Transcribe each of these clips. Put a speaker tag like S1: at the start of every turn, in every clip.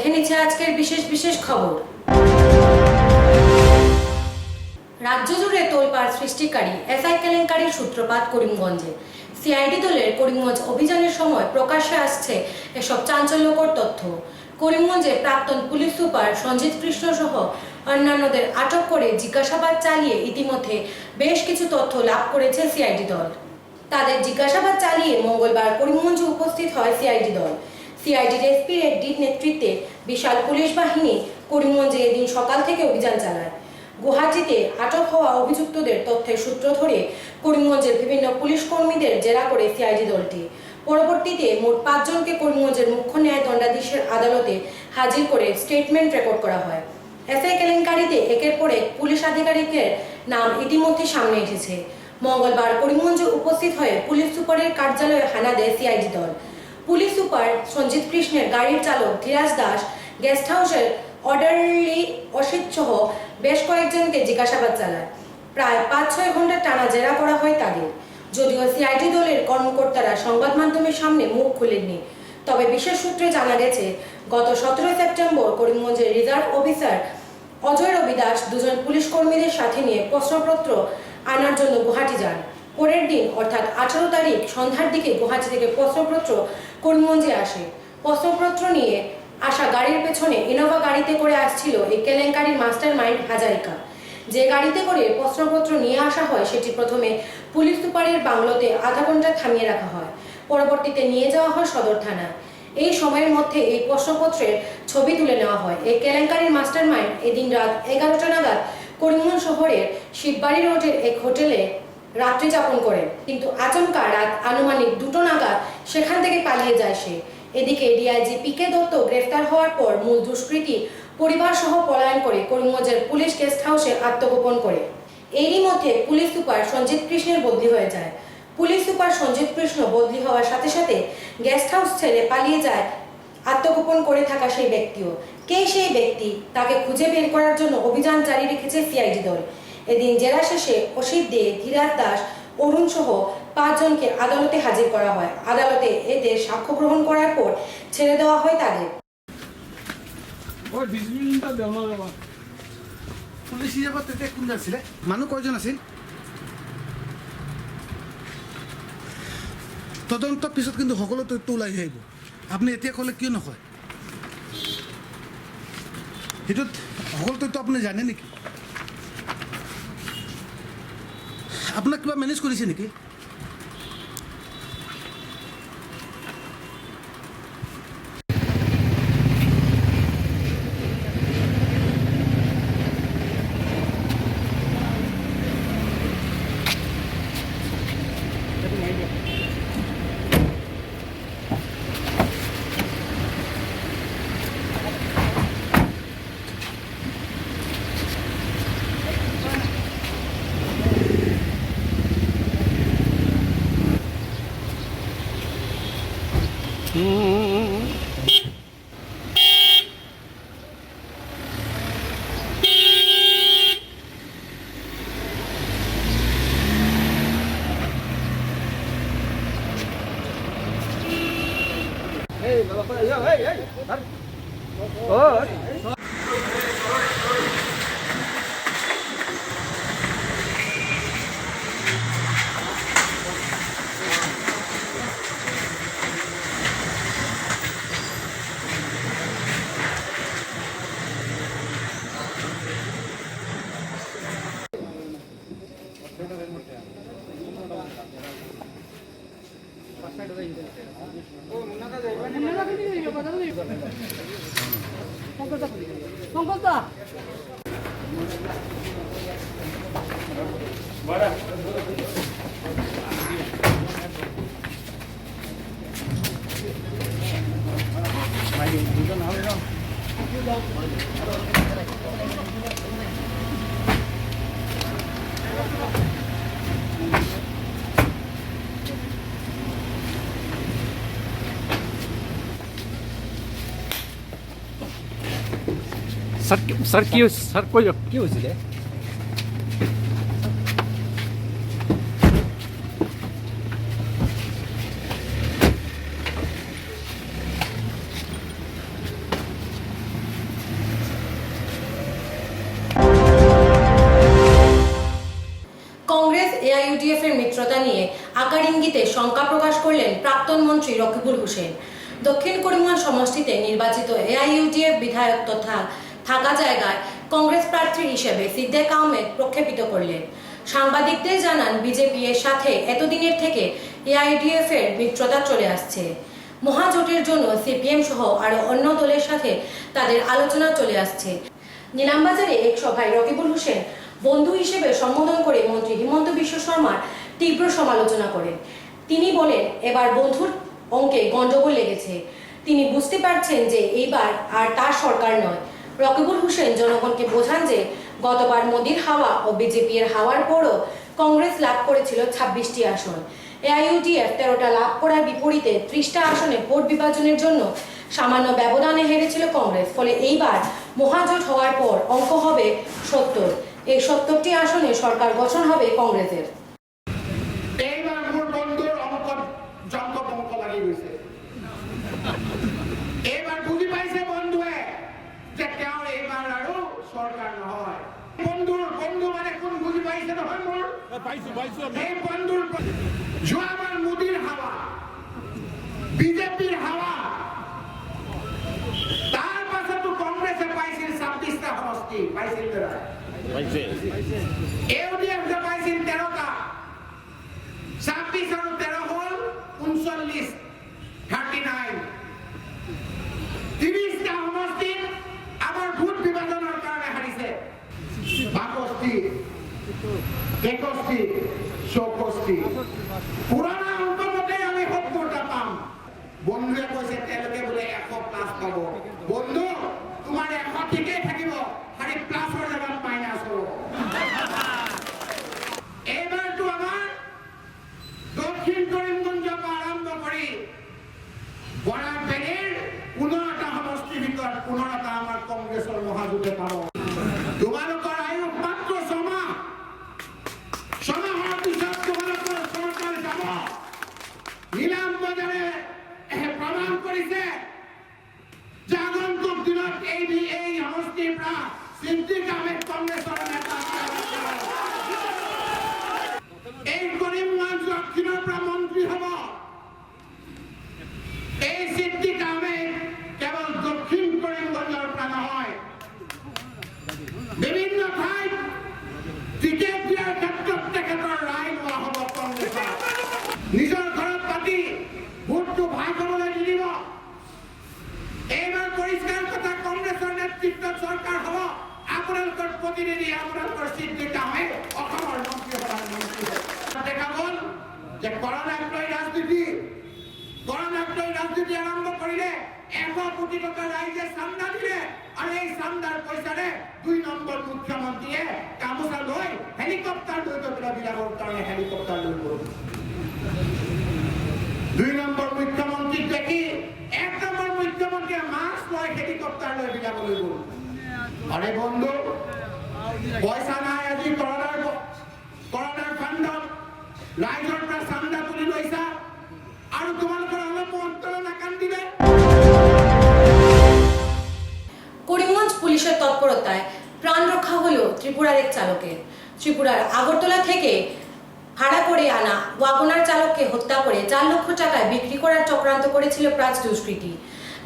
S1: দেখে নিচ্ছে আজকের বিশেষ বিশেষ খবর। রাজ্য জুড়ে তোলপাড় সৃষ্টিকারী এসআই কেলেঙ্কারির সূত্রপাত করিমগঞ্জে। সিআইডি দলের করিমগঞ্জ অভিযানের সময় প্রকাশ্যে আসছে এসব চাঞ্চল্যকর তথ্য। করিমগঞ্জে প্রাক্তন পুলিশ সুপার সঞ্জিত কৃষ্ণ সহ অন্যান্যদের আটক করে জিজ্ঞাসাবাদ চালিয়ে ইতিমধ্যে বেশ কিছু তথ্য লাভ করেছে সিআইডি দল। তাদের জিজ্ঞাসাবাদ চালিয়ে মঙ্গলবার করিমগঞ্জে উপস্থিত হয় সিআইডি দল। সিআইডির এসপি রেড্ডির নেতৃত্বে বিশাল পুলিশ বাহিনী করিমগঞ্জে এদিন সকাল থেকে অভিযান চালায়। গুয়াহাটিতে আটক হওয়া অভিযুক্তদের তথ্যের সূত্র ধরে করিমগঞ্জের বিভিন্ন পুলিশ কর্মীদের জেরা করে সিআইডি দলটি। পরবর্তীতে মোট 5 জনকে করিমগঞ্জের মুখ্য ন্যায় দণ্ডাধীশের আদালতে হাজির করে স্টেটমেন্ট রেকর্ড করা হয়। এসআই কেলেঙ্কারিতে একের পর এক পুলিশ আধিকারিকের নাম ইতিমধ্যে সামনে এসেছে। মঙ্গলবার করিমগঞ্জে উপস্থিত হয়ে পুলিশ সুপারের কার্যালয়ে হানা দেয় সিআইডি দল। পুলিশ সুপার সঞ্জিত কৃষ্ণের গাড়ির চালক ধীরাজ দাস, গেস্ট হাউসের অর্ডারলি অসিত সহ বেশ কয়েকজনকে জিজ্ঞাসাবাদ চালায়। প্রায় 5-6 ঘন্টা টানা জেরা করা হয় তাদের। যদিও সিআইডি দলের কর্মকর্তারা সংবাদ মাধ্যমের সামনে মুখ খুলেননি, তবে বিশেষ সূত্রে জানা গেছে গত 17 সেপ্টেম্বর করিমগঞ্জের রিজার্ভ অফিসার অজয় রবি দাস 2 জন পুলিশ কর্মীদের সাথে নিয়ে প্রশ্নপত্র আনার জন্য গুয়াহাটি যান। পরের দিন অর্থাৎ 18 তারিখ সন্ধ্যার দিকে গুয়াহাটি থেকে প্রশ্নপত্র করিমগঞ্জে আসে। প্রশ্নপত্র নিয়ে আসা গাড়ির পেছনে ইনোভা গাড়িতে করে আসছিল এই কেলেঙ্কারির মাস্টার মাইন্ড হাজারিকা। যে গাড়িতে করে প্রশ্নপত্র নিয়ে আসা হয় সেটি প্রথমে পুলিশ সুপারের বাংলোতে আধা ঘন্টা থামিয়ে রাখা হয়। পরবর্তীতে নিয়ে যাওয়া হয় সদর থানায়। এই সময়ের মধ্যে এই প্রশ্নপত্রের ছবি তুলে নেওয়া হয়। এই কেলেঙ্কারির মাস্টার মাইন্ড এদিন রাত 11টা নাগাদ করিমগঞ্জ শহরের শিববাড়ি রোডের এক হোটেলে রাত্রি যাপন করে, কিন্তু আচমকা রাত আনুমানিক 2টো নাগাদ সেখান থেকে পালিয়ে যায় সে। এদিকে ডিআইজি পিকে দত্ত গ্রেফতার হওয়ার পর মূল দুষ্কৃতী পরিবার সহ পলায়ন করে করিমগঞ্জের পুলিশ গেস্ট হাউসে আত্মগোপন করে। এরই মধ্যে পুলিশ সুপার সঞ্জিত কৃষ্ণের বদলি হয়ে যায়। পুলিশ সুপার সঞ্জিত কৃষ্ণ বদলি হওয়ার সাথে সাথে গেস্ট হাউস ছেড়ে পালিয়ে যায় আত্মগোপন করে থাকা সেই ব্যক্তিও। কে সেই ব্যক্তি তাকে খুঁজে বের করার জন্য অভিযান জারি রেখেছে সিআইডি দল। এদিন জেরা শেষে অসিত দে, ধীরাজ দাস, অরুণ সহ 5 জনকে আদালতে হাজির করা হয়। আদালতে এদের সাক্ষ্য গ্রহণ করার পর ছেড়ে দেওয়া হয় তাদের।
S2: পুলিশ হিচাপত তেতিয়া কোন আছিলে? মানুহ কয়জন আছিল? তদন্তৰ পিছত কিন্তু সকলো তথ্য ওলাই আহিব। আপুনি এতিয়া ক'লে কিয় নকয়? সেইটোত সকলো তথ্য আপুনি জানে নেকি? আপোনাক কিবা মেনেজ কৰিছে নেকি?
S3: सर কি হৈছিলে?
S1: ব্যর্থতা নিয়ে আকার ইঙ্গিতে শঙ্কা প্রকাশ করলেন প্রাক্তন মন্ত্রী রকিবুল হোসেন। দক্ষিণ করিমগঞ্জ সমষ্টিতে নির্বাচিত এআইইউডিএফ বিধায়ক তথা থাকা জায়গায় কংগ্রেস প্রার্থী হিসেবে সিদ্দিক আহমেদ প্রক্ষেপিত করলেন। সাংবাদিকদের জানান, বিজেপি এর সাথে এতদিনের থেকে এআইইউডিএফ এর মিত্রতা চলে আসছে। মহাজোটের জন্য সিপিএম সহ আরো অন্য দলের সাথে তাদের আলোচনা চলে আসছে। নিলামবাজারে এক সভায় রকিবুল হোসেন বন্ধু হিসেবে সম্বোধন করে মন্ত্রী হিমন্ত বিশ্ব শর্মার তীব্র সমালোচনা করেন। তিনি বলেন, এবার বন্ধুর অঙ্কে গন্ডগোল লেগেছে। তিনি বুঝতে পারছেন যে এইবার আর তার সরকার নয়। রকিবুল হোসেন জনগণকে বোঝান যে গতবার মোদির হাওয়া ও বিজেপি এর হাওয়ার পরও কংগ্রেস লাভ করেছিল 26টি আসন। এআইইউডিএফ 13টা লাভ করার বিপরীতে 30টা আসনে ভোট বিভাজনের জন্য সামান্য ব্যবধানে হেরেছিল কংগ্রেস। ফলে এইবার মহাজোট হওয়ার পর অঙ্ক হবে 70। এই 70টি আসনে সরকার গঠন হবে কংগ্রেসের।
S4: এইবার মোৰ বন্ধুৰ অংকত জংক লাগি গৈছে। এইবাৰ বুজি পাইছে বন্ধুৱে যে তেওঁৰ এইবাৰ আৰু চৰকাৰ নহয়। বন্ধু মানে কোন বুজি পাইছে নহয় মোৰ? এই বন্ধুৰ যোৱাবাৰ মোদীৰ হাৱা, বিজেপিৰ হাৱা, তাৰ পাছতো কংগ্ৰেছে পাইছিল 26টা সমষ্টি, পাইছিল এউডিএফ পাইছিল 13টা। 26 আৰু 13 হল 39, 39। 30টা সমষ্টিত আমাৰ ভোট বিভাজনৰ কাৰণে হাৰিছে। 62, 61, 64। পুৰণা অংক মতে আমি 70টা পাম। বন্ধুৱে কৈছে তেওঁলোকে বোলে 100+ পাব। বন্ধু, তোমাৰ 100 ঠিকেই থাকিব, খালি প্লাছৰ জেগাত মাইনাছ হ'ব। এইবাৰতো আমাৰ দক্ষিণ করিমগঞ্জৰ পৰা আৰম্ভ কৰি বৰাক ভেলীৰ 15টা সমষ্টিৰ ভিতৰত 15টা আমাৰ কংগ্ৰেছৰ মহাজোঁটে পাব। তোমালোকৰ আয়ুস মাত্ৰ 6 মাহ। 6 মাহৰ পিছত তোমালোকৰ চৰকাৰ যাব। নিলামবাজাৰে প্ৰমাণ কৰিছে যে আগন্তুক দিনত এই সমষ্টিৰ পৰা সিদ্দিক আহমেদ কংগ্ৰেছৰ নেতা। এই করিমগঞ্জ দক্ষিণৰ পৰা মন্ত্ৰী হ'ব। এই সিদ্দিক আহমেদ কেৱল দক্ষিণ করিমগঞ্জৰ পৰা নহয়, বিভিন্ন ঠাইত টিকেট দিয়াৰ ক্ষেত্ৰত তেখেতৰ ৰায় লোৱা হ'ব কংগ্ৰেছৰ। নিজৰ ঘৰত পাতি ভোটটো ভাগ হ'বলৈ নিদিব। এইবাৰ পৰিষ্কাৰ কথা, কংগ্ৰেছৰ নেতৃত্বত চৰকাৰ হ'ব। আপোনালোকৰ প্ৰতিনিধি, আপোনালোকৰ সিদ্দিক আহমেদ অসমৰ মন্ত্ৰীসভাৰ মন্ত্ৰী হ'ব। দেখা গ'ল যে করোনাক লৈ রাজনীতি আৰম্ভ কৰিলে 100 কোটি টকা ৰাইজে চান্দা দিলে, আৰু এই চান্দাৰ পইচাৰে 2 নম্বৰ মুখ্যমন্ত্ৰীয়ে গামোচা লৈ হেলিকপ্টাৰ লৈ পেলাই বিলাবৰ কাৰণে হেলিকপ্টাৰ লৈ গ'ল। 2 নম্বৰ মুখ্যমন্ত্ৰীক দেখি 1 নম্বৰ মুখ্যমন্ত্ৰীয়ে মাস্ক লৈ হেলিকপ্টাৰ লৈ বিলাবলৈ গ'ল। আরে বন্ধু, পয়সা নাই আজি করোনার ফান্ডত রাইজৰ পৰা চান্দা তুলি লৈছা, আৰু তোমালোকৰ অলপ অন্তৰ নাকান্দিবে।
S1: করিমগঞ্জ পুলিশের তৎপরতায় প্রাণ রক্ষা হলো ত্রিপুরার এক চালকের। ত্রিপুরার আগরতলা থেকে ভাড়া করে আনা ওয়াগনার চালককে হত্যা করে 4 লক্ষ টাকায় বিক্রি করার চক্রান্ত করেছিল প্রাচ দুষ্কৃতী।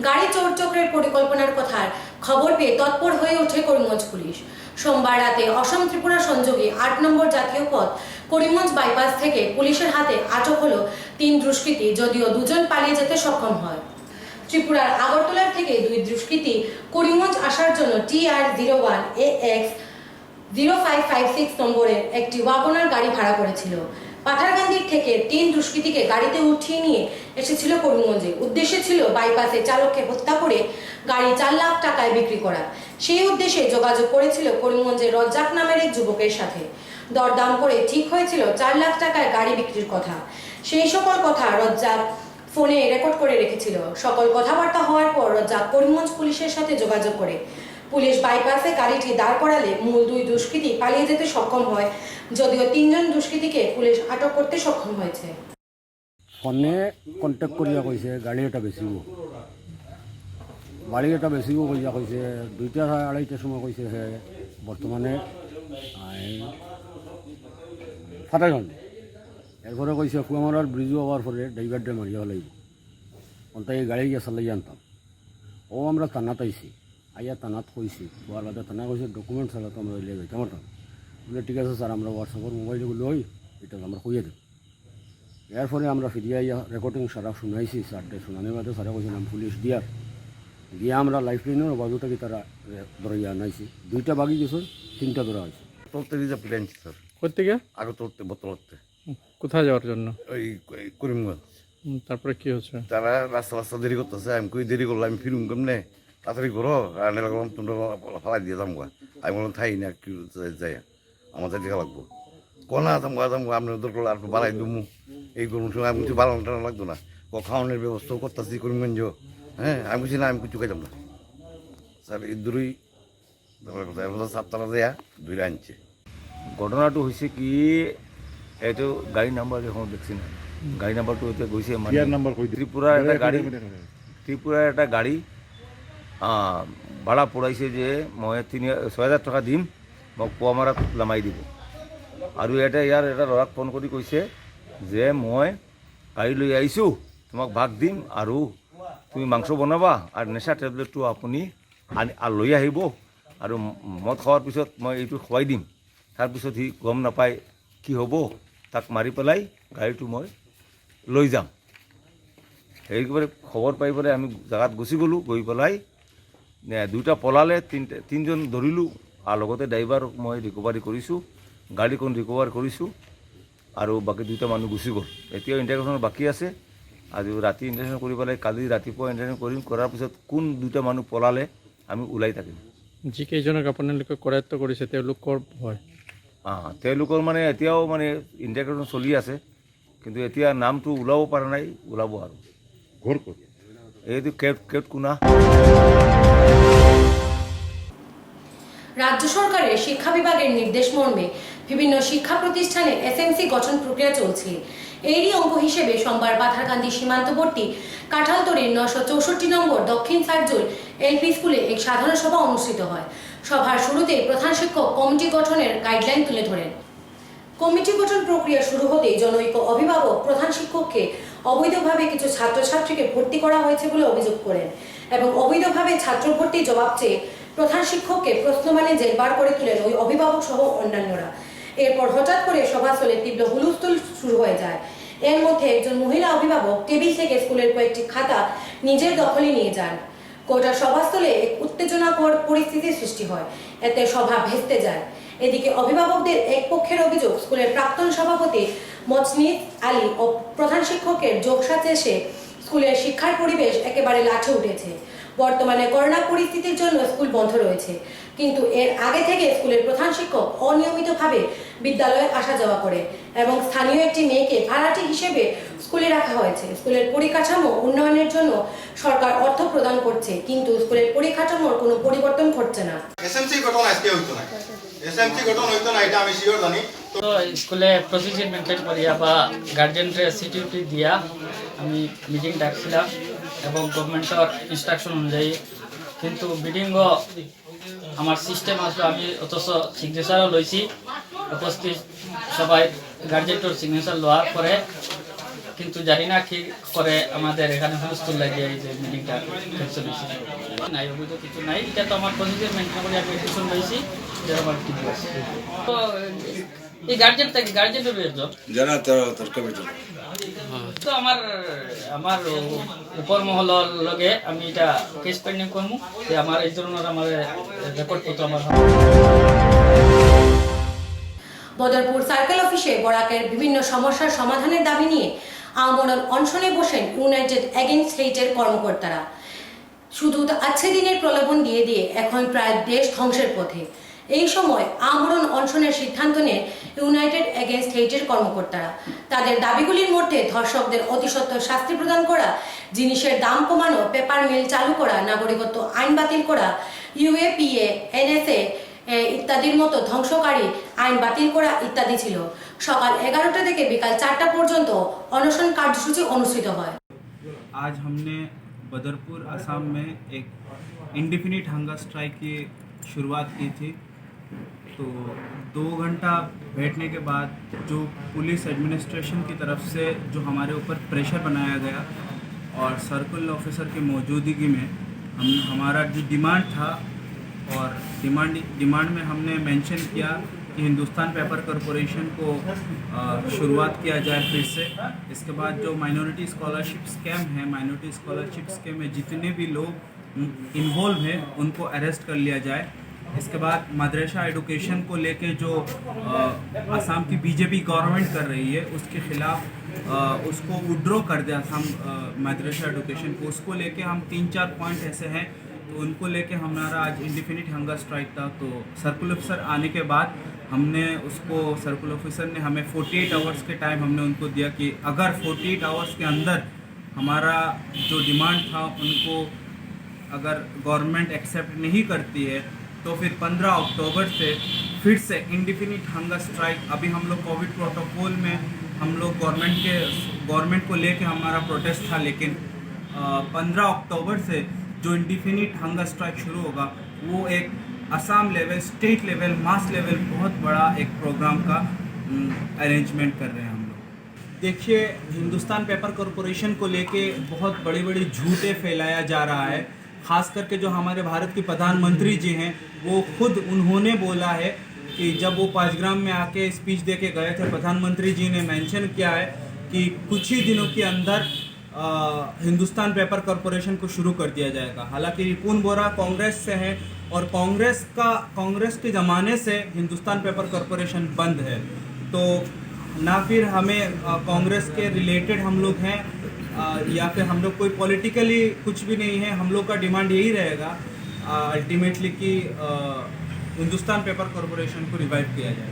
S1: গাড়ি চোরচক্রের পরিকল্পনার কথার খবর পেয়ে তৎপর হয়ে ওঠে করিমগঞ্জ পুলিশ। সোমবার রাতে অসম ত্রিপুরা সংযোগী 8 নম্বর জাতীয় পথ করিমগঞ্জ বাইপাস থেকে পুলিশের হাতে আটক হলো 3 দুষ্কৃতী, যদিও 2 জন পালিয়ে যেতে সক্ষম হয়। ত্রিপুরার আগরতলার থেকে 2 দুষ্কৃতী করিমগঞ্জ আসার জন্য TR01 AX 0556 নম্বরের একটি ওয়াগনার গাড়ি ভাড়া করেছিল। পাথারকান্দির থেকে 3 দুষ্কৃতীকে গাড়িতে উঠিয়ে নিয়ে এসেছিল করিমগঞ্জে। উদ্দেশ্য ছিল বাইপাসে চালককে হত্যা করে গাড়ি 4 লাখ টাকায় বিক্রি করা। সেই উদ্দেশ্যে যোগাযোগ করেছিল করিমগঞ্জের রজ্জাক নামের এক যুবকের সাথে। দরদাম করে ঠিক হয়েছিল 4 লাখ টাকায় গাড়ি বিক্রির কথা। সেই সকল কথা রজ্জাক ফোনে রেকর্ড করে রেখেছিল। সকল কথাবার্তা হওয়ার পর রজ্জাক করিমগঞ্জ পুলিশের সাথে যোগাযোগ করে পুলিশ বাইপাসে গাড়িটি দাঁড় করালে মূল 2 দুষ্কৃতী পালিয়ে যেতে সক্ষম হয়, যদিও 3 জন দুষ্কৃতীকে পুলিশ আটক করতে সক্ষম হয়েছে।
S3: ফোনে কন্টেক্ট করিয়া কইছে গাড়ি এটা বেচিব, কইয়া কইছে 2টা 2:30টার সময় কইছে হে বর্তমানে 27 এরপরে কইছে কুয়ামারার ব্রিজও হওয়ার পরে ড্রাইভারটা মারিয়া লাগব অন্তাই গাড়ি গিয়ে চালাই আনতাম ও আমরা থানাত আইছি আইয়া থানাত কইছি হওয়ার বাদে থানা কইছে ডকুমেন্ট ছাড়া তো আমরা লিয়ে যাইতাম পারতাম বলে ঠিক আছে স্যার আমরা হোয়াটসঅ্যাপের মোবাইলগুলো লই এটা আমরা কইয়ে দেব এরপরে আমরা ফিরিয়ে আইয়া রেকর্ডিং সারা শুনাইছি স্যারটে শুনানোর বাদে স্যারা কইছে নাম পুলিশ দিয়ার গিয়ে আমরা লাইফ লাইনের বাজু থেকে তারা ধরাইয়া আনাইছি 2টা বাগি গেছে 3টা ধরা হয়েছে
S5: তোরতে রিজার্ভ প্ল্যান স্যার
S6: কোথেকে
S5: আগে তোরতে বোতলতে
S6: কোথায় যাওয়ার জন্য?
S5: ওই করিমগঞ্জ
S6: তারপরে কি হচ্ছে?
S5: তারা রাস্তা দেরি করতেছে আমি কই দেরি করলাম আমি ফিরুম কেমনে তাড়াতাড়ি করো আর লাগলাম তোমরা ফালাই দিয়ে যাম গা আমি বললাম থাই না কি যাই আমাদের দেখা লাগবো কোনা দাম আপনার দরকার আর বাড়াই দুমু এই গরম সময় আমি কিছু বাড়ানো টানো লাগতো না খাওয়ানোর ব্যবস্থাও করতেছি করিমগঞ্জ হ্যাঁ আমি বুঝি না আমি কিছু খাইতাম না স্যার এই দূরই কথা সাতটা দেয়া 2টা আনছে
S7: ঘটনাটো হৈছে কি এইটো গাড়ী নাম্বাৰ এখন দেখছি না গাড়ী নাম্বাৰটো এতিয়া গৈছে মানে ত্ৰিপুৰাৰ এটা গাড়ী ভাড়া পৰাইছে যে মই 6,000 টকা দিম মোক কুৱামাৰাত লামাই দিব আৰু ইয়াৰ এটা ল'ৰাক ফোন কৰি কৈছে যে মই গাড়ী লৈ আহিছোঁ তোমাক ভাগ দিম আৰু তুমি মাংস বনাবা আৰু নেচা টেবলেটটো আপুনি লৈ আহিব আৰু মদ খোৱাৰ পিছত মই এইটো খুৱাই দিম তাৰপিছত সি গম নাপায় কি হ'ব তাক মাৰি পেলাই গাড়ীটো মই লৈ যাম সেইবাবে খবৰ পাই পেলাই আমি জেগাত গুচি গ'লোঁ গৈ পেলাই 2টা পলালে 3জন ধৰিলোঁ আৰু লগতে ড্ৰাইভাৰক মই ৰিকভাৰী কৰিছোঁ গাড়ীখন ৰিকভাৰ কৰিছোঁ আৰু বাকী 2টা মানুহ গুচি গ'ল এতিয়াও ইণ্টাৰভিউখন বাকী আছে আজি ৰাতি ইণ্টাৰভিউ কৰি পেলাই কালি ৰাতিপুৱা ইণ্টাৰভিউ কৰিম কৰাৰ পিছত কোন 2টা মানুহ পলালে আমি ওলাই থাকিম
S6: যিকেইজনক আপোনালোকে কৰায়ত্ব কৰিছে তেওঁলোকৰ হয়
S7: তেওঁলোকৰ মানে এতিয়াও মানে ইণ্টাৰভিউ চলি আছে কিন্তু এতিয়া নামটো ওলাব পৰা নাই ওলাব আৰু
S5: ঘৰ ক'ত
S7: এইটো কেট কোনা
S1: রাজ্য সরকারের শিক্ষা বিভাগের নির্দেশ মর্মে বিভিন্ন শিক্ষা প্রতিষ্ঠানে এসএমসি গঠন প্রক্রিয়া চলছে এরই অঙ্গ হিসেবে সোমবার পাথারকান্দি সীমান্তবর্তী কাঁঠালতরির 964 নম্বর দক্ষিণ সার্জুল এলপি স্কুলে এক সাধারণ সভা অনুষ্ঠিত হয় সভার শুরুতে প্রধান শিক্ষক কমিটি গঠনের গাইডলাইন তুলে ধরেন কমিটি গঠন প্রক্রিয়া শুরু হতেই জনৈক অভিভাবক প্রধান শিক্ষককে অবৈধভাবে কিছু ছাত্রছাত্রীকে ভর্তি করা হয়েছে বলে অভিযোগ করেন এবং অবৈধভাবে ছাত্র ভর্তির জবাব চেয়ে প্রধান শিক্ষককে প্রশ্নমানে জেলবার করে তুলেন ওই অভিভাবক সহ অন্যান্যরা এরপর হঠাৎ করে সভাস্থলে তীব্র হুলস্থুল শুরু হয়ে যায় এর মধ্যে একজন মহিলা অভিভাবক টেবিল থেকে স্কুলের কয়েকটি খাতা নিজের দখলে নিয়ে যান গোটা সভাস্থলে এক উত্তেজনাকর পরিস্থিতির সৃষ্টি হয় এতে সভা ভেস্তে যায় এদিকে অভিভাবকদের এক পক্ষের অভিযোগ স্কুলের প্রাক্তন সভাপতি মজনিদ আলী ও প্রধান শিক্ষকের যোগসাজশে এসে স্কুলের শিক্ষার পরিবেশ একেবারে লাঠে উঠেছে বর্তমানে করোনা পরিস্থিতির জন্য স্কুল বন্ধ রয়েছে কিন্তু এর আগে থেকে স্কুলের প্রধান শিক্ষক অনিয়মিতভাবে বিদ্যালয়ে আসা যাওয়া করে এবং স্থানীয় একটি মেয়েকে ভাড়াটি হিসেবে স্কুলে রাখা হয়েছে স্কুলের পরিকাঠামো উন্নয়নের জন্য সরকার অর্থ প্রদান করছে কিন্তু স্কুলের পরিকাঠামোর কোনো পরিবর্তন ঘটছে না
S8: এসএমসি গঠন আজকে হইতো না এসএমসি গঠন হইতো না এটা আমি শিওর জানি
S9: তো স্কুলে প্রসিডিউর মেনটেন করিয়া বা গার্জেনরে সিকিউরিটি দিয়া আমি মিটিং ডাকছিলাম এবং গভর্নমেন্টের ইনস্ট্রাকশন অনুযায়ী কিন্তু মিটিংও আমার সিস্টেম আসলো আমি অথচ সিগনেচারও লইছি উপস্থিত সবাই গার্জেন্টর সিগনেচার লওয়ার পরে কিন্তু জানি না কি করে আমাদের এখানে হুলস্থুল লাগিয়ে এই যে মিটিংটা ক্যান্সেল হয়েছে নাই অবৈধ কিছু নাই এটা তো আমার প্রসিডিউর মেনটেন করে আমি ডিসিশন লইছি যে আমার ঠিক আছে তো এই গার্জেন্টের একজন
S5: যারা তোর কমিটি
S9: তো আমার উপর মহলের লগে আমি এটা কেস পেন্ডিং করবো যে আমার এই ধরনের আমার রেকর্ড করতে আমার
S1: বদরপুর সার্কেল অফিসে বরাকের বিভিন্ন সমস্যার সমাধানের দাবি নিয়ে আমরণ অনশনে বসেন ইউনাইটেড এগেইনস্ট হেইটের কর্মকর্তারা শুধু আছে দিনের প্রলোভন দিয়ে দিয়ে এখন প্রায় দেশ ধ্বংসের পথে এই সময় আমরণ অনশনের সিদ্ধান্ত নেন ইউনাইটেড এগেইনস্ট হেইটের কর্মকর্তারা তাদের দাবিগুলির মধ্যে ধর্ষকদের অতিসত্বর শাস্তি প্রদান করা জিনিসের দাম কমানো পেপার মিল চালু করা নাগরিকত্ব আইন বাতিল করা ইউএপিএ এনএসএ ইত্যাদির মতো ধ্বংসকারী আইন বাতিল করা ইত্যাদি ছিল সকাল 11টা থেকে বিকাল 4টা পর্যন্ত অনশন কার্যসূচি অনুষ্ঠিত হয়
S10: आज हमने बदरपुर असम में एक इंडेफिनिट हंगर स्ट्राइक की शुरुआत की थी तो 2 घंटा बैठने के बाद जो पुलिस एडमिनिस्ट्रेशन की तरफ से जो हमारे ऊपर प्रेशर बनाया गया और सर्कल ऑफिसर की मौजूदगी में हमारा जो डिमांड था और डिमांड में हमने मेंशन किया कि हिंदुस्तान पेपर कॉरपोरेशन को शुरुआत किया जाए फिर से। इसके बाद जो माइनॉरिटी स्कॉलरशिप स्कैम है, माइनॉरिटी स्कॉलरशिप स्कैम में जितने भी लोग इन्वॉल्व हैं उनको अरेस्ट कर लिया जाए। इसके बाद मदरसा एडुकेशन को लेके जो असम की बीजेपी गवर्नमेंट कर रही है उसके खिलाफ उसको विड्रॉ कर दिया असम मदरसा एडुकेशन को, उसको लेके हम 3-4 पॉइंट ऐसे हैं तो उनको लेके हमारा आज इंडिफिनिट हंगर स्ट्राइक था। तो सर्कुलर ऑफिसर आने के बाद हमने उसको, सर्कुलर ऑफिसर ने हमें 48 आवर्स के टाइम हमने उनको दिया कि अगर 48 आवर्स के अंदर हमारा जो डिमांड था उनको अगर गवर्नमेंट एक्सेप्ट नहीं करती है तो फिर 15 अक्टूबर से फिर से इंडिफिनिट हंगर स्ट्राइक। अभी हम लोग कोविड प्रोटोकॉल में हम लोग गवर्नमेंट को लेके हमारा प्रोटेस्ट था, लेकिन 15 अक्टूबर से जो इंडिफिनिट हंगर स्ट्राइक शुरू होगा वो एक Assam level, state level, mass level बहुत बड़ा एक प्रोग्राम का अरेंजमेंट कर रहे हैं हम लोग। देखिए, हिंदुस्तान पेपर कॉरपोरेशन को लेके बहुत बड़ी बड़ी झूठे फैलाया जा रहा है। ख़ास करके जो हमारे भारत के प्रधानमंत्री जी हैं वो खुद उन्होंने बोला है कि जब वो पाँचग्राम में आके स्पीच दे के गए थे, प्रधानमंत्री जी ने मेंशन किया है कि कुछ ही दिनों के अंदर हिंदुस्तान पेपर कॉरपोरेशन को शुरू कर दिया जाएगा। हालांकि रिपुन बोरा कांग्रेस से है और कांग्रेस के ज़माने से हिंदुस्तान पेपर कॉरपोरेशन बंद है, तो ना फिर हमें कांग्रेस के रिलेटेड हम लोग हैं या फिर हम लोग कोई पॉलिटिकली कुछ भी नहीं है। हम लोग का डिमांड यही रहेगा अल्टीमेटली कि हिंदुस्तान पेपर कॉरपोरेशन को रिवाइव किया जाए।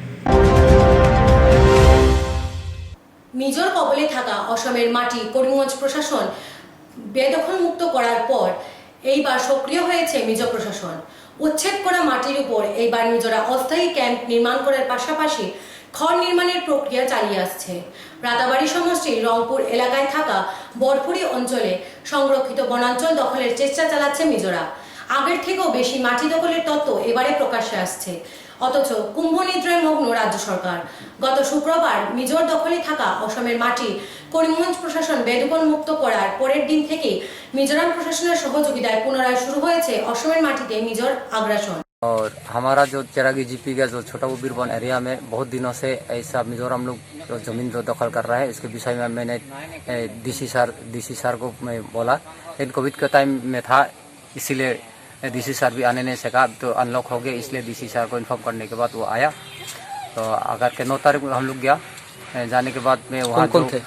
S1: মিজোর কবলে থাকা অসমের মাটি করিমগঞ্জ প্রশাসন বেদখল মুক্ত করার পর এইবার সক্রিয় হয়েছে মিজো প্রশাসন। উচ্ছেদ করা মাটির উপর এইবার মিজোরা অস্থায়ী ক্যাম্প নির্মাণ করার পাশাপাশি ঘর নির্মাণের প্রক্রিয়া চালিয়ে আসছে। রাতাবাড়ি সমষ্টির রংপুর এলাকায় থাকা বরপুরি অঞ্চলে সংরক্ষিত বনাঞ্চল দখলের চেষ্টা চালাচ্ছে মিজোরা। আগের থেকেও বেশি মাটি দখলের তত্ত্ব এবারে প্রকাশ্যে আসছে, অথচ কুম্ভনিদ্রায় মগ্ন রাজ্য সরকার। গত শুক্রবার মিজোর দখলে থাকা অসমের মাটি করিমগঞ্জ প্রশাসন বেদখল মুক্ত করার পরের দিন থেকে মিজোরাম প্রশাসনের সহযোগিতায় পুনরায় শুরু হয়েছে অসমের মাটিতে মিজোর আগ্রাসন।
S11: और हमारा जो चिरागी जीपी का जो छोटा बीरबन एरिया में बहुत दिनों से ऐसा मिजोरम लोग जो ज़मीन जो दखल कर रहा है, इसके विषय में मैंने डीसी सर को मैं बोला, लेकिन कोविड का टाइम में था इसीलिए डीसी सर भी आने नहीं सका। तो अनलॉक हो गया, इसलिए डीसी सर को इन्फॉर्म करने के बाद वो आया। तो अगर के 9 तारीख हम लोग गया, जाने के बाद में वहाँ
S12: कौन थे?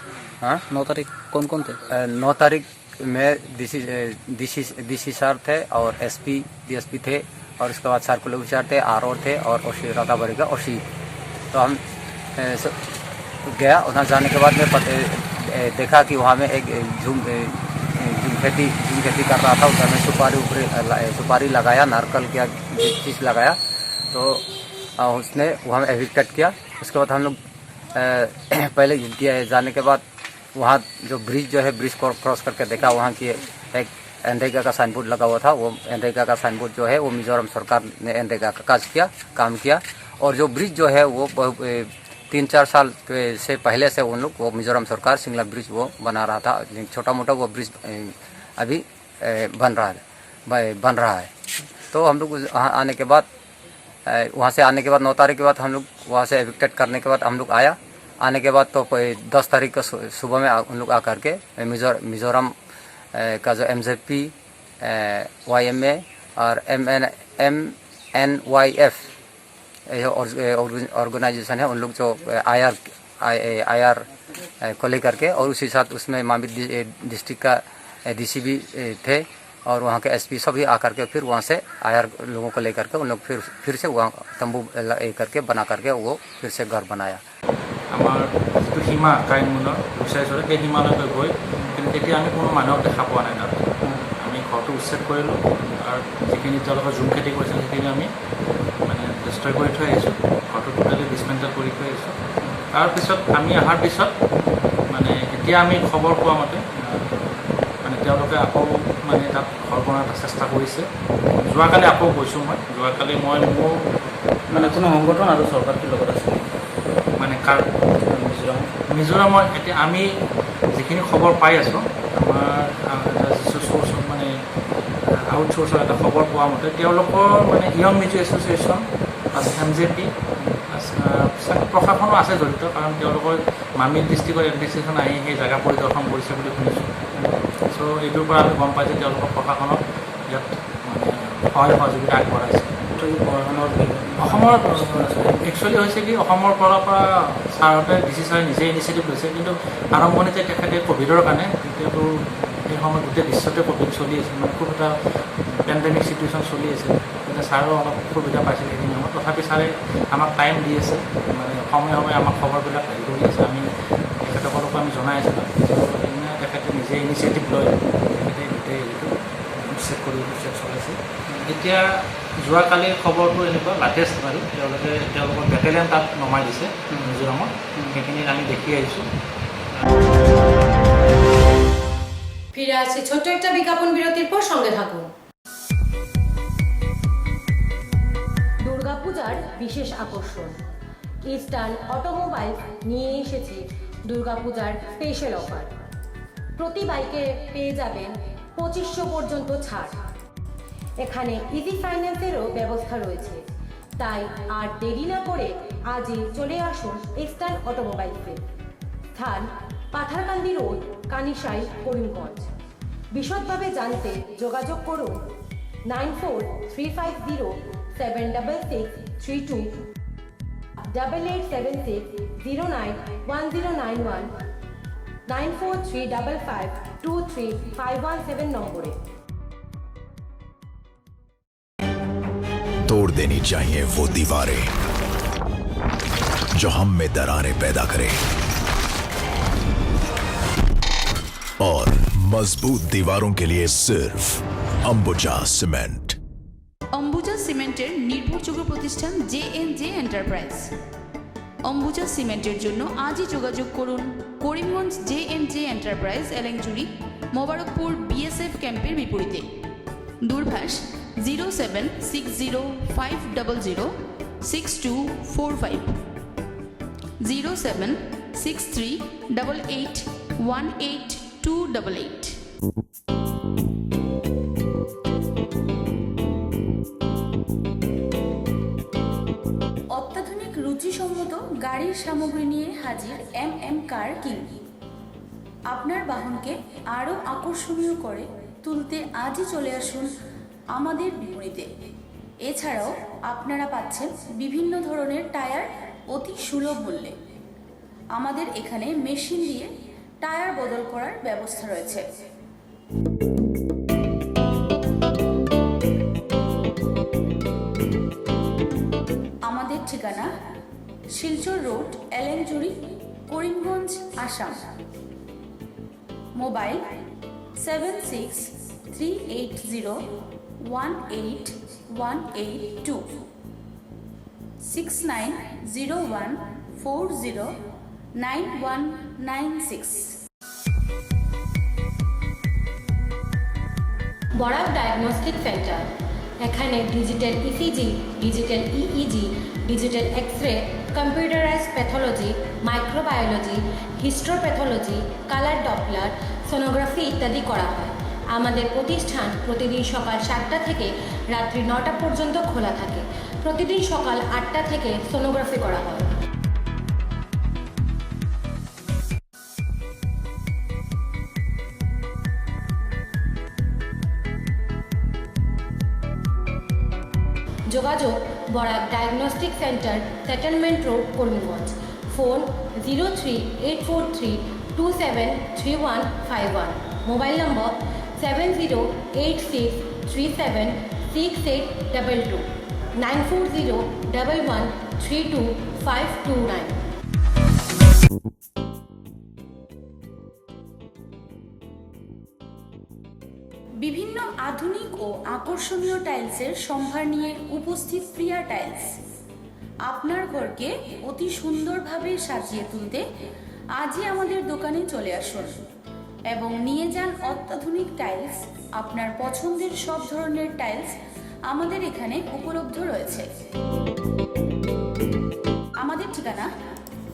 S12: हाँ, 9 तारीख कौन थे?
S11: 9 तारीख में डीसी सर थे और एसपी डीएसपी थे और उसके बाद सर्कुलर ऑफिसर थे, आरओ थे और ओसी राताबाड़ी का ओसी। तो हम गया, वहाँ जाने के बाद में देखा कि वहाँ में एक झूम खेती कर रहा था। उधर में सुपारी लगाया, नारकल क्या चीज़ लगाया, तो उसने वहाँ में एविक्टेड किया। उसके बाद हम लोग पहले जाने के बाद वहाँ जो ब्रिज जो है, ब्रिज को क्रॉस करके देखा, वहाँ की एक एनरेगा का साइन बोर्ड लगा हुआ था। वो एनरेगा का साइन बोर्ड जो है वो मिजोरम सरकार ने एनरेगा का काम किया। और जो ब्रिज जो है वो 3-4 साल से पहले से उन लोग वो मिजोरम सरकार सिंगला ब्रिज वो बना रहा था। छोटा मोटा वो ब्रिज अभी बन रहा है। तो हम लोग आने के बाद, वहाँ से आने के बाद 9 तारीख के बाद हम लोग वहाँ से एविक्टेड करने के बाद हम लोग आने के बाद तो 10 तारीख को सुबह में उन लोग आकर के मिजोरम का जो MZP, YMA और MNYF ऑर्गेनाइजेशन है, उन लोग जो IR को लेकर के, और उसी साथ उसमें मामित डिस्ट्रिक्ट का DC भी थे और वहाँ के SP सभी आकर के फिर वहाँ से IR लोगों को लेकर के उन लोग फिर से वहाँ तंबू करके बना करके वो फिर से घर बनाया।
S10: আমাৰ যিটো সীমা কাইমুনৰ উচ্চাইছৰে সেই সীমালৈকে গৈ কিন্তু তেতিয়া আমি কোনো মানুহক দেখা পোৱা নাই। তাত আমি ঘৰটো উচ্ছেদ কৰিলোঁ আৰু যিখিনি তেওঁলোকে ঝুম খেতি কৰিছিল সেইখিনি আমি মানে ডিষ্ট্ৰয় কৰি থৈ আহিছোঁ। ঘৰটো টোটেলি ডিছমেণ্টেল কৰি থৈ আহিছোঁ। তাৰপিছত আমি অহাৰ পিছত মানে এতিয়া আমি খবৰ পোৱা মতে মানে তেওঁলোকে আকৌ মানে তাত ঘৰ বনাৰ চেষ্টা কৰিছে। যোৱাকালি আকৌ গৈছোঁ মই। যোৱাকালি মই মোৰ
S9: মানে কোনো সংগঠন আৰু চৰকাৰটোৰ লগত আছে মানে কাৰ মিজোৰামৰ এতিয়া আমি যিখিনি খবৰ পাই আছোঁ আমাৰ চ'ৰ্চ মানে আউট চ'ৰ্চৰ এটা খবৰ পোৱা মতে তেওঁলোকৰ মানে ইয়ং মিজো এছ'চিয়েশ্যন MJP প্ৰশাসনো আছে জড়িত, কাৰণ তেওঁলোকৰ মামিৰ ডিষ্ট্ৰিক্টৰ এডমিনিষ্ট্ৰেশ্যন আহি সেই জেগা পৰিদৰ্শন কৰিছে বুলি শুনিছোঁ। চ' এইটোৰ পৰা আমি গম পাই যে তেওঁলোকৰ প্ৰশাসনক ইয়াত সহায় সহযোগিতা আগবঢ়াইছে। অসমৰ একচুৱেলি হৈছে কি অসমৰ পৰা ছাৰহঁতে DC ছাৰে নিজে ইনিচিয়েটিভ লৈছে, কিন্তু আৰম্ভণিতে তেখেতে ক'ভিডৰ কাৰণে তেতিয়াতো সেই সময়ত গোটেই বিশ্বতে ক'ভিড চলি আছিল, মানে খুব এটা পেণ্ডেমিক চিটুৱেশ্যন চলি আছিল। তেতিয়া ছাৰেও অলপ সুবিধা পাইছিল সেইখিনি সময়ত, তথাপি ছাৰে আমাক টাইম দি আছে, মানে সময়ে সময়ে আমাক খবৰবিলাক হেৰি কৰি আছে। আমি তেখেতসকলকো আমি জনাই আছিলোঁ, সেইদিনা তেখেতে নিজে ইনিচিয়েটিভ লৈ তেখেতে গোটেই হেৰিটো চেক চলাইছে। এতিয়া যোৱাকালিৰ খবৰটো এনেকুৱা লাটেষ্ট বাৰু, তেওঁলোকৰ বেটেলিয়ান তাত নমাই দিছে মিজোৰামত, সেইখিনি আমি দেখি আহিছোঁ।
S1: ফিরে আসছে ছোট্ট একটা বিজ্ঞাপন বিরতির পর সঙ্গে থাকুন। দুর্গাপূজার বিশেষ আকর্ষণ ইস্টার্ন অটোমোবাইল নিয়ে এসেছে দুর্গাপূজার স্পেশাল অফার। প্রতি বাইকে পেয়ে যাবেন 2500 পর্যন্ত ছাড়। এখানে ইজি ফাইন্যান্সেরও ব্যবস্থা রয়েছে, তাই আর দেরি না করে আজই চলে আসুন ইস্টার্ন অটোমোবাইলসে। স্থান পাথারকান্দি রোড, কানিসাই, করিমগঞ্জ। বিশদভাবে জানতে যোগাযোগ করুন 9435076632 8876091091 9435523517 নম্বরে।
S13: तोड़ देनी चाहिए वो दीवारें जो हम में दरारें पैदा करें, और मजबूत दीवारों के लिए सिर्फ अंबुजा सीमेंट।
S14: অম্বুজা সিমেন্টের নির্ভরযোগ্য প্রতিষ্ঠান JNJ এন্টারপ্রাইজ। অম্বুজা সিমেন্টের জন্য আজই যোগাযোগ করুন Karimganj JNJ enterprise, Elengchuri, Mobarakpur BSF ক্যাম্পের বিপরীতে। দূরভাষ 07605006245 07638818288।
S15: অত্যাধুনিক রুচিসম্মত গাড়ির সামগ্রী নিয়ে হাজির MM কার কিং। আপনার বাহনকে আরও আকর্ষণীয় করে তুলতে আজই চলে আসুন আমাদের বিপণিতে। এছাড়াও আপনারা পাচ্ছেন বিভিন্ন ধরনের টায়ার অতি সুলভ মূল্যে। আমাদের এখানে মেশিন দিয়ে টায়ার বদল করার ব্যবস্থা রয়েছে। আমাদের ঠিকানা Silchar road, Elengchuri, Karimganj, Assam. Mobile 7638018182 6901409196।
S1: Barak diagnostic centre. এখানে digital ECG, digital EEG, digital x ray, computerised pathology, microbiology, histopathology, colour Doppler, sonography ইত্যাদি করা হয়। আমাদের প্রতিষ্ঠান প্রতিদিন সকাল 7টা থেকে রাত্রি 9টা পর্যন্ত খোলা থাকে। প্রতিদিন সকাল 8টা থেকে সোনোগ্রাফি করা হয়। যোগাযোগ Barak diagnostic centre, settlement road, Karimganj. Phone 038432735151। Mobile নম্বর 7086376822 9401132529।
S15: বিভিন্ন আধুনিক ও আকর্ষণীয় টাইলসের সম্ভার নিয়ে উপস্থিত প্রিয়া টাইলস। আপনার ঘরকে অতি সুন্দরভাবে সাজিয়ে তুলতে আজই আমাদের দোকানে চলে আসুন এবং নিয়ে যান অত্যাধুনিক টাইলস। আপনার পছন্দের সব ধরনের টাইলস আমাদের এখানে উপলব্ধ রয়েছে। আমাদের ঠিকানা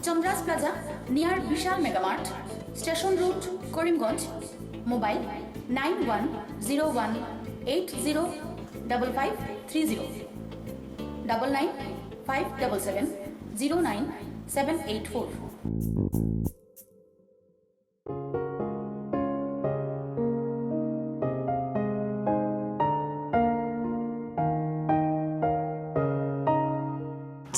S15: Chandras plaza near Vishal megamart, station road, Karimganj. Mobile 9101805530 9957709784।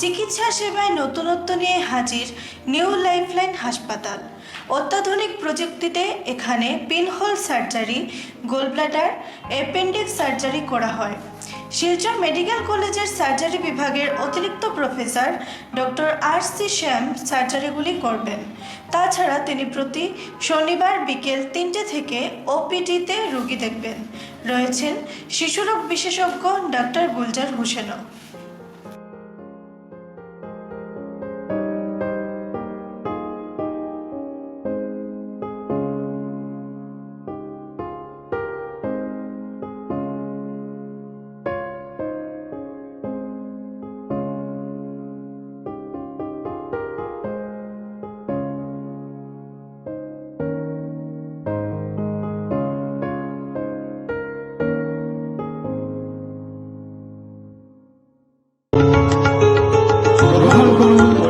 S16: চিকিৎসা সেবায় নতুনত্ব নিয়ে হাজির নিউ লাইফলাইন হাসপাতাল। অত্যাধুনিক প্রযুক্তিতে এখানে pinhole surgery, gallbladder, appendix surgery করা হয়। শিলচর মেডিকেল কলেজের সার্জারি বিভাগের অতিরিক্ত প্রফেসর ডক্টর RC শ্যাম সার্জারিগুলি করবেন। তাছাড়া তিনি প্রতি শনিবার বিকেল 3টে থেকে OPD-তে রোগী দেখবেন। রয়েছেন শিশুরোগ বিশেষজ্ঞ ডাক্তার গুলজার হোসেনও।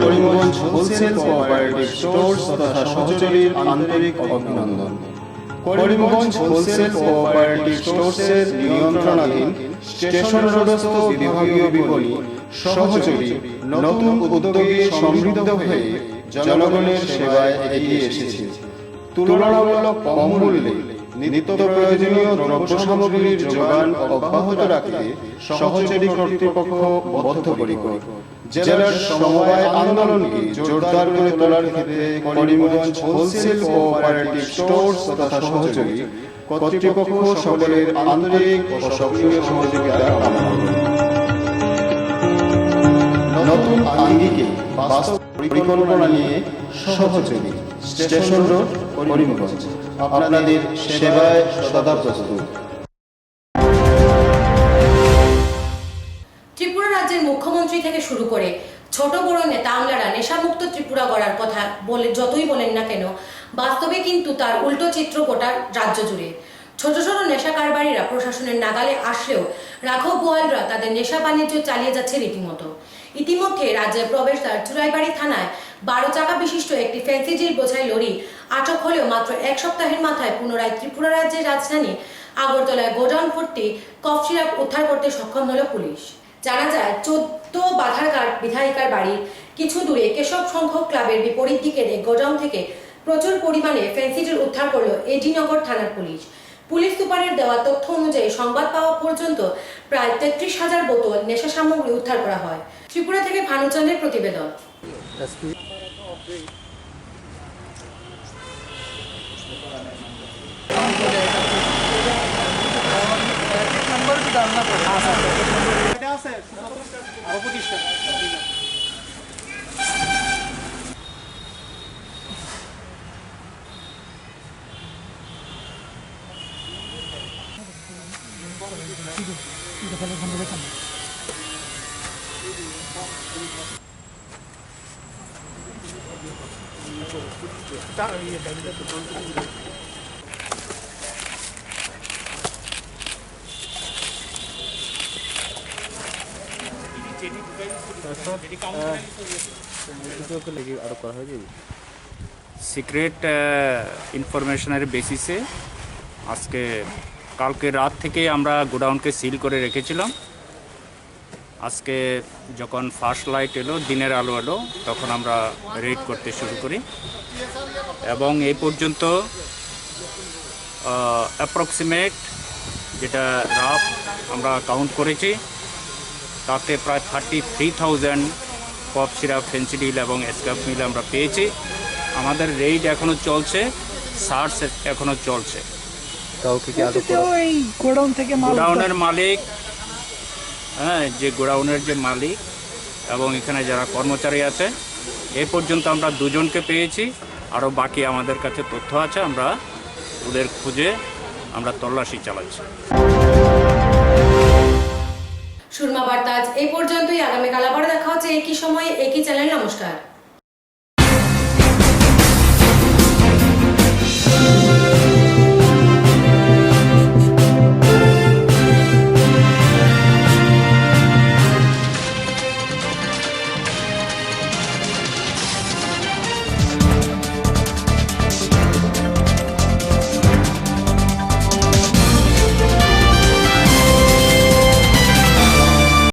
S8: করিমগঞ্জ হোলসেল কোঅপারেটিভ স্টোর্স তথা সহচরীর আন্তরিক অভিনন্দন। করিমগঞ্জ হোলসেল কোঅপারেটিভ স্টোর্সের নিয়ন্ত্রণাধীন স্টেশন রোডস্থ বিভাগীয় বিপণী সহচরী নতুন উদ্যোগে সমৃদ্ধ হয়ে জনগণের সেবায় এগিয়ে এসেছে। তুলনামূলক কম মূল্যে নিত্য প্রয়োজনীয় দ্রব্য সামগ্রীর যোগান অব্যাহত রাখতে সহচরী কর্তৃপক্ষ বদ্ধপরিকর। জেলার সমবায় আন্দোলনকে জোরদার করে তোলার ক্ষেত্রে করিমগঞ্জ হোলসেল কোঅপারেটিভ স্টোর্স তথা সহচরী কর্তৃপক্ষ সকলের আন্তরিক ও সক্রিয় সহযোগিতা কামনা করে। নতুন আঙ্গিকে বাস্তব পরিকল্পনা নিয়ে সহচরী স্টেশন রোড করিমগঞ্জ আপনাদের সেবায় সদা প্রস্তুত।
S1: ত্রিপুরা রাজ্যের মুখ্যমন্ত্রী থেকে শুরু করে ছোট বড় নেতা আমলারা নেশামুক্ত ত্রিপুরা গড়ার কথা বলে যতই বলেন না কেন, বাস্তবে কিন্তু তার উল্টো চিত্র গোটা রাজ্য জুড়ে। ছোট ছোট নেশা কারবারিরা প্রশাসনের নাগালে আসলেও রাঘব বোয়ালরা তাদের নেশা বাণিজ্য চালিয়ে যাচ্ছে রীতিমতো। ইতিমধ্যে রাজ্যের প্রবেশদ্বার চুরাইবাড়ি থানায় 12 চাকা বিশিষ্ট একটি ফ্যান্সিজির বোঝাই লরি আটক হলেও মাত্র এক সপ্তাহের মাথায় পুনরায় ত্রিপুরা রাজ্যের রাজধানী আগরতলায় গোডাউন ভর্তি কফ সিরাপ উদ্ধার করতে সক্ষম হলো পুলিশ। জানা যায় 14 বাধারঘাট বিধায়িকার বাড়ির কিছু দূরে কেশব সংঘ ক্লাবের বিপরীত দিকের এক গোডাউন থেকে প্রচুর পরিমাণে ফ্যান্সিজির উদ্ধার করলো এডিনগর থানার পুলিশ। পুলিশ সুপারের দেওয়া তথ্য অনুযায়ী সংবাদ পাওয়া পর্যন্ত প্রায় 33,000 বোতল নেশা সামগ্রী উদ্ধার করা হয়। ত্রিপুরা থেকে ভানুচন্দ্রের প্রতিবেদন।
S17: সিক্রেট ইনফরমেশনের বেসিসে আজকে কালকে রাত থেকে আমরা গোডাউনকে সিল করে রেখেছিলাম। আজকে যখন ফার্স্ট লাইট এলো, দিনের আলো এলো, তখন আমরা রেড করতে শুরু করি এবং এই পর্যন্ত অ্যাপ্রক্সিমেট যেটা রাফ আমরা কাউন্ট করেছি তাতে প্রায় 33,000 কফ সিরাপ, ফেন্সিডিল এবং স্ক্যাপ মিল আমরা পেয়েছি। আমাদের রেড এখনও চলছে, সার্চ এখনও চলছে। গোডাউনের মালিক, হ্যাঁ, যে গোডাউনের যে মালিক এবং এখানে যারা কর্মচারী আছে, এ পর্যন্ত আমরা 2 জনকে পেয়েছি। আরও বাকি আমাদের কাছে তথ্য আছে, আমরা ওদের খুঁজে আমরা তল্লাশি চালাচ্ছি।
S1: সুরমা বার্তা আজ এই পর্যন্তই। আগামীকাল আবার দেখা হচ্ছে একই সময়ে একই চ্যানেল। নমস্কার।